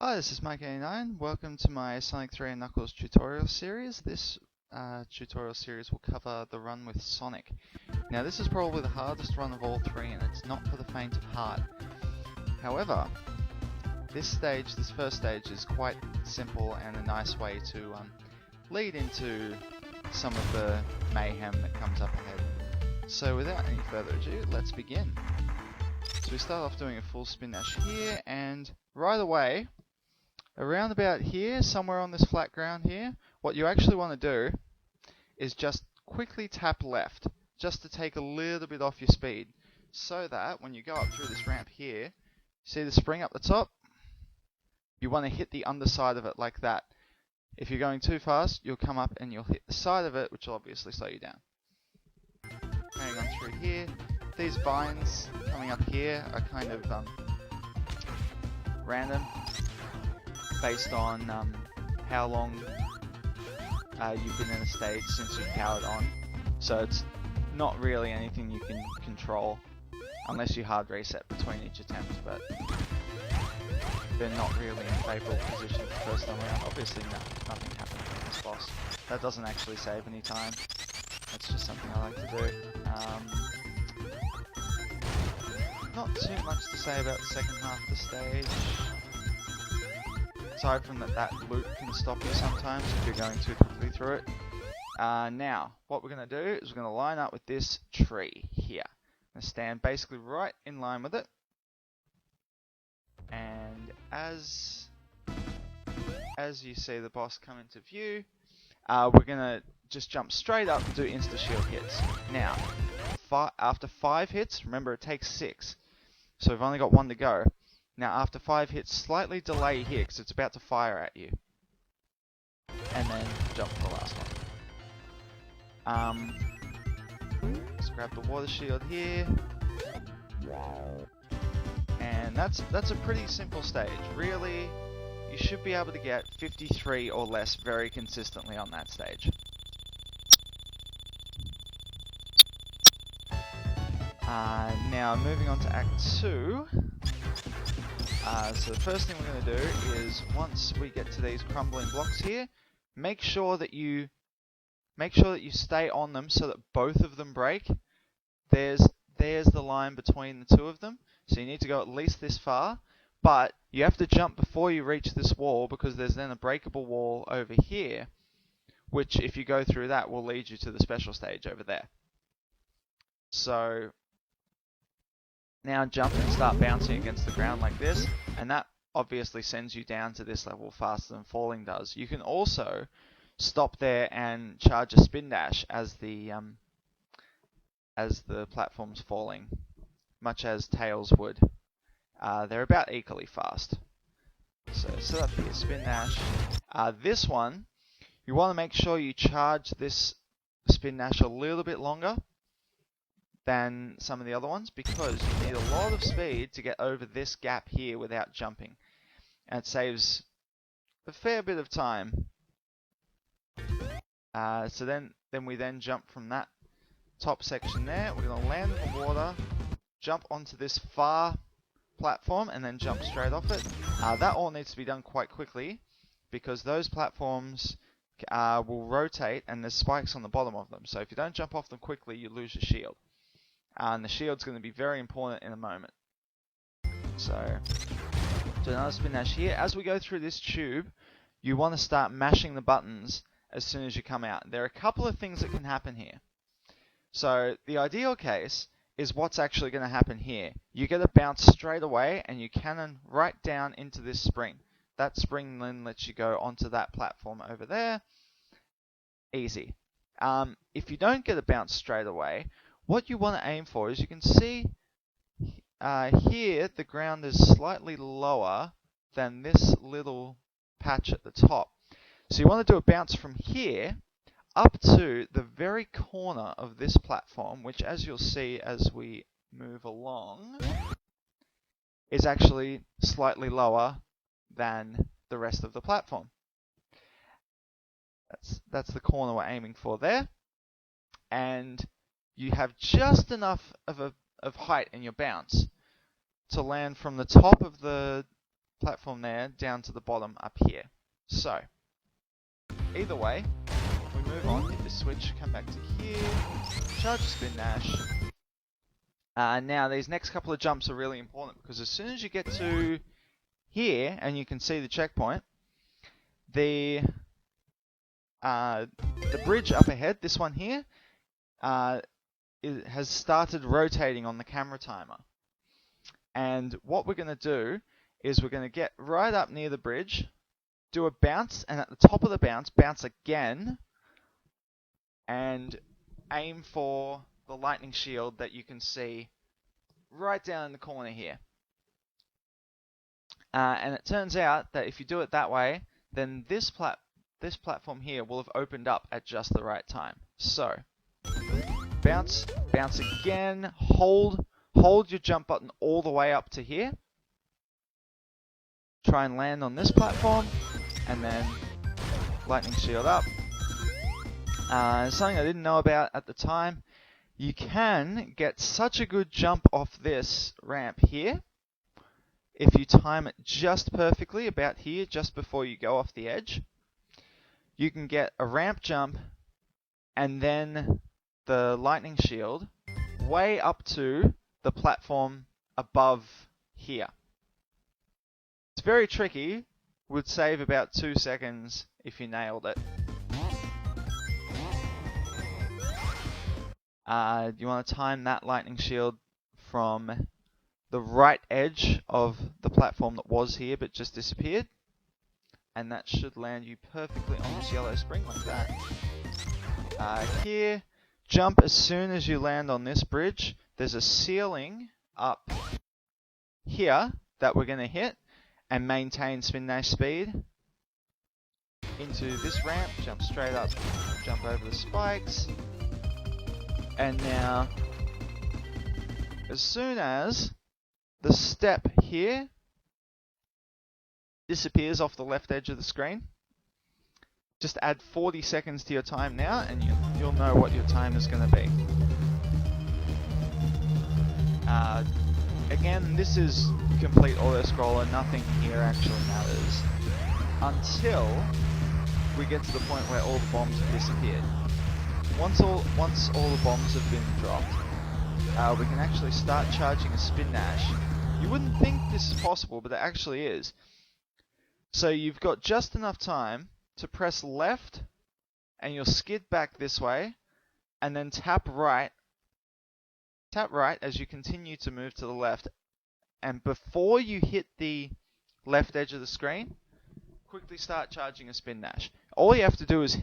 Hi, this is Mike89. Welcome to my Sonic 3 and Knuckles tutorial series. This tutorial series will cover the run with Sonic. Now, this is probably the hardest run of all three, and it's not for the faint of heart. However, this first stage, is quite simple and a nice way to lead into some of the mayhem that comes up ahead. So, without any further ado, let's begin. So we start off doing a full spin dash here, and right away, around about here, somewhere on this flat ground here, what you actually want to do is just quickly tap left, just to take a little bit off your speed, so that when you go up through this ramp here, see the spring up the top? You want to hit the underside of it like that. If you're going too fast, you'll come up and you'll hit the side of it, which will obviously slow you down. Carrying on through here, these vines coming up here are kind of random, based on how long you've been in a stage since you've powered on. So it's not really anything you can control unless you hard reset between each attempt, but they're not really in favourable position the first time around. Obviously nothing happened from this boss. That doesn't actually save any time. That's just something I like to do. Not too much to say about the second half of the stage. Aside from that loop can stop you sometimes if you're going too quickly through it. Now, what we're going to do is we're going to line up with this tree here. I'm going to stand basically right in line with it. And as you see the boss come into view, we're going to just jump straight up and do insta-shield hits. Now, after 5 hits, remember it takes 6, so we've only got 1 to go. Now, after 5 hits, slightly delay here because it's about to fire at you. And then jump for the last one. Let's grab the water shield here. And that's a pretty simple stage. Really, you should be able to get 53 or less very consistently on that stage. Now, moving on to Act 2. So the first thing we're going to do is, once we get to these crumbling blocks here, make sure that you stay on them so that both of them break. There's the line between the two of them, so you need to go at least this far, but you have to jump before you reach this wall, because there's then a breakable wall over here, which if you go through that will lead you to the special stage over there. So now jump and start bouncing against the ground like this, and that obviously sends you down to this level faster than falling does. You can also stop there and charge a spin dash as the platform's falling, much as Tails would. They're about equally fast. So set up your spin dash. This one, you want to make sure you charge this spin dash a little bit longer than some of the other ones, because you need a lot of speed to get over this gap here without jumping, and it saves a fair bit of time. So then we jump from that top section there. We're going to land in the water, jump onto this far platform, and then jump straight off it. That all needs to be done quite quickly, because those platforms will rotate and there's spikes on the bottom of them. So if you don't jump off them quickly, you lose your shield. And the shield's going to be very important in a moment. So another spin dash here. As we go through this tube, you want to start mashing the buttons as soon as you come out. There are a couple of things that can happen here. So the ideal case is what's actually going to happen here. You get a bounce straight away and you cannon right down into this spring. That spring then lets you go onto that platform over there. Easy. If you don't get a bounce straight away, what you want to aim for is, you can see here the ground is slightly lower than this little patch at the top. So you want to do a bounce from here up to the very corner of this platform, which, as you'll see as we move along, is actually slightly lower than the rest of the platform. That's the corner we're aiming for there. And you have just enough of height in your bounce to land from the top of the platform there down to the bottom up here. So, either way, we move on, hit the switch, come back to here, charge the spin dash. Now these next couple of jumps are really important because as soon as you get to here and you can see the checkpoint, the bridge up ahead, this one here, it has started rotating on the camera timer. And what we're going to do is we're going to get right up near the bridge, do a bounce, and at the top of the bounce, bounce again, and aim for the lightning shield that you can see right down in the corner here. And it turns out that if you do it that way, then this platform here will have opened up at just the right time. So, bounce, bounce again, hold your jump button all the way up to here. Try and land on this platform, and then lightning shield up. Something I didn't know about at the time, you can get such a good jump off this ramp here if you time it just perfectly, about here, just before you go off the edge. You can get a ramp jump and then the lightning shield way up to the platform above here. It's very tricky, would save about 2 seconds if you nailed it. You want to time that lightning shield from the right edge of the platform that was here but just disappeared, and that should land you perfectly on this yellow spring like that. Here, jump as soon as you land on this bridge. There's a ceiling up here that we're going to hit and maintain spin dash speed into this ramp, jump straight up, jump over the spikes. And now, as soon as the step here disappears off the left edge of the screen, just add 40 seconds to your time now, and you'll know what your time is going to be. Again, this is complete auto-scroller, nothing here actually matters until we get to the point where all the bombs have disappeared. Once all the bombs have been dropped, we can actually start charging a spin dash. You wouldn't think this is possible, but it actually is. So you've got just enough time to press left, and you'll skid back this way, and then tap right as you continue to move to the left. And before you hit the left edge of the screen, quickly start charging a spin dash. All you have to do is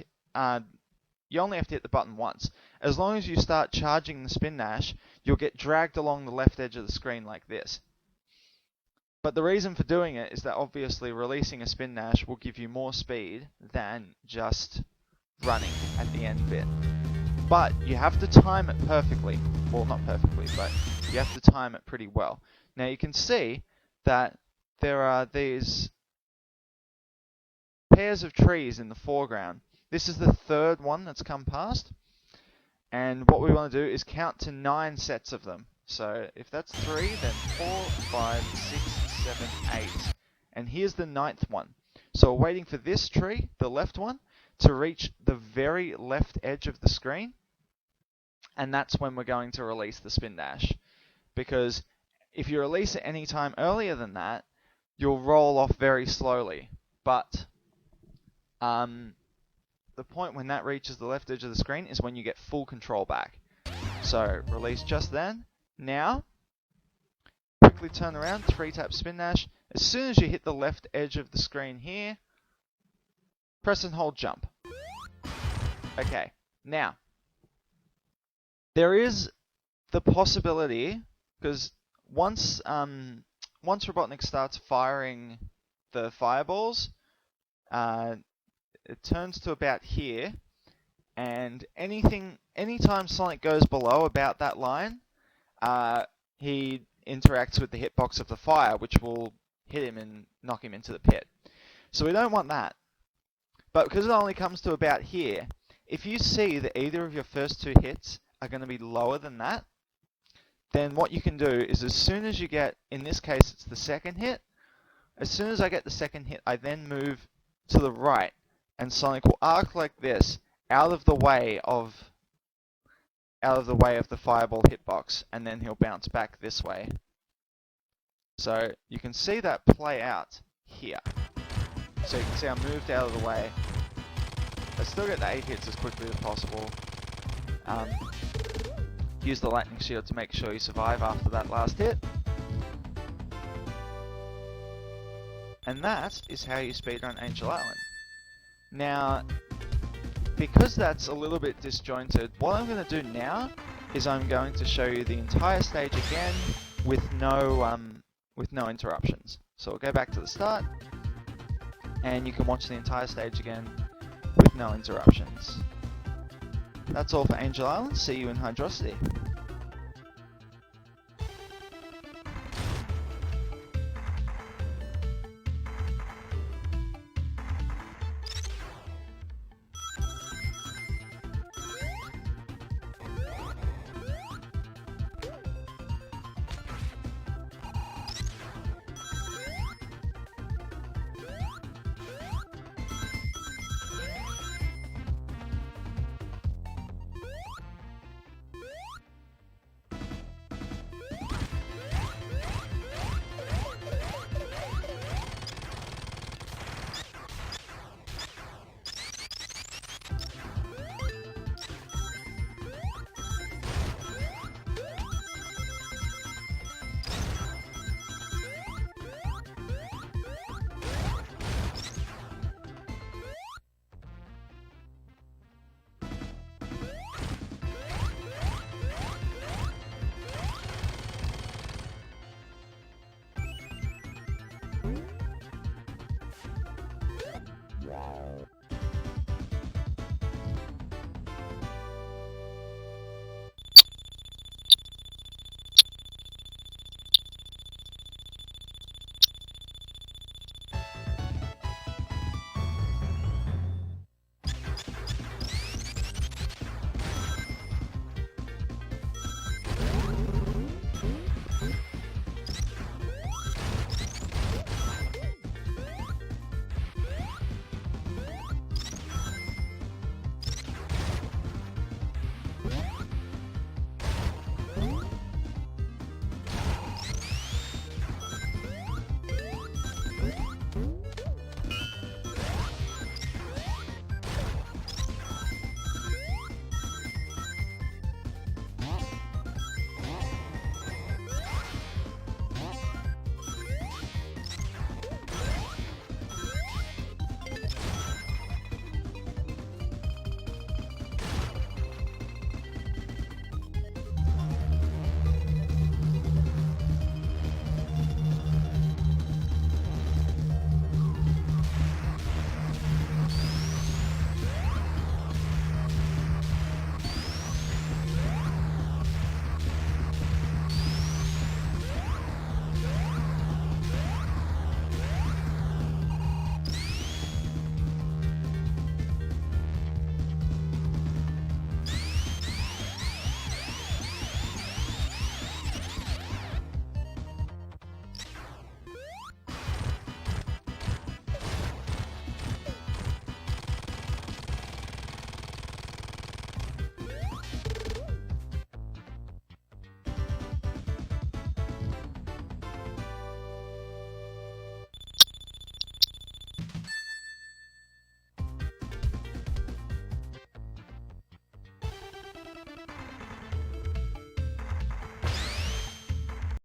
you only have to hit the button once. As long as you start charging the spin dash, you'll get dragged along the left edge of the screen like this. But the reason for doing it is that obviously releasing a spin dash will give you more speed than just running at the end bit. But you have to time it perfectly. Well, not perfectly, but you have to time it pretty well. Now you can see that there are these pairs of trees in the foreground. This is the third one that's come past, and what we want to do is count to 9 sets of them. So if that's 3, then 4, 5, 6, 7, 8. And here's the 9th one. So we're waiting for this tree, the left one, to reach the very left edge of the screen, and that's when we're going to release the spin dash. Because if you release it any time earlier than that, you'll roll off very slowly. But the point when that reaches the left edge of the screen is when you get full control back. So release just then. Now, quickly turn around, 3-tap spin dash. As soon as you hit the left edge of the screen here, press and hold jump. Okay, now, there is the possibility, because once Robotnik starts firing the fireballs, it turns to about here, and anytime Sonic goes below about that line, he interacts with the hitbox of the fire, which will hit him and knock him into the pit. So we don't want that. But because it only comes to about here, if you see that either of your first 2 hits are going to be lower than that, then what you can do is as soon as you get, in this case it's the second hit, As soon as I get the second hit, I then move to the right, and Sonic will arc like this, out of the way of the fireball hitbox, and then he'll bounce back this way. So you can see that play out here. So you can see I moved out of the way. I still get the 8 hits as quickly as possible. Use the lightning shield to make sure you survive after that last hit. And that is how you speedrun Angel Island. Now, because that's a little bit disjointed, what I'm going to do now is I'm going to show you the entire stage again with no interruptions. So we'll go back to the start, and you can watch the entire stage again with no interruptions. That's all for Angel Island. See you in Hydrocity. Wow.